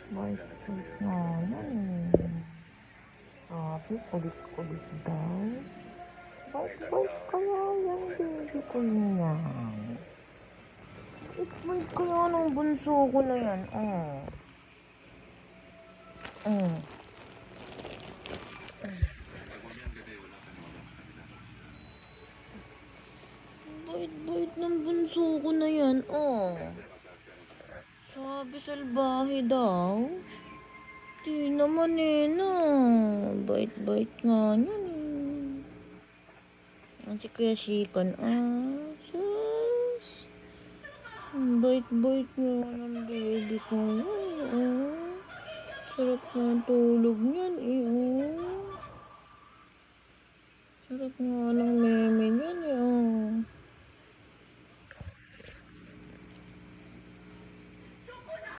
Bait-bait nga yan eh. Sabi, kulit-kulit daw. Bait-bait kaya yan, baby ko yan. Bait-bait kaya ng bunso ko na yan, oh. Oh. Bait-bait ng bunso ko na yan, oh. Sabi salbahe daw. Di naman eh, no. Bait-bait nga yan eh. Ang si Kuya Shikon, sus. Ang bait-bait nga ng baby ko yan, oh. Sarap nga tulog niyan eh, oh. Sarap nga ng meme niyan eh, oh.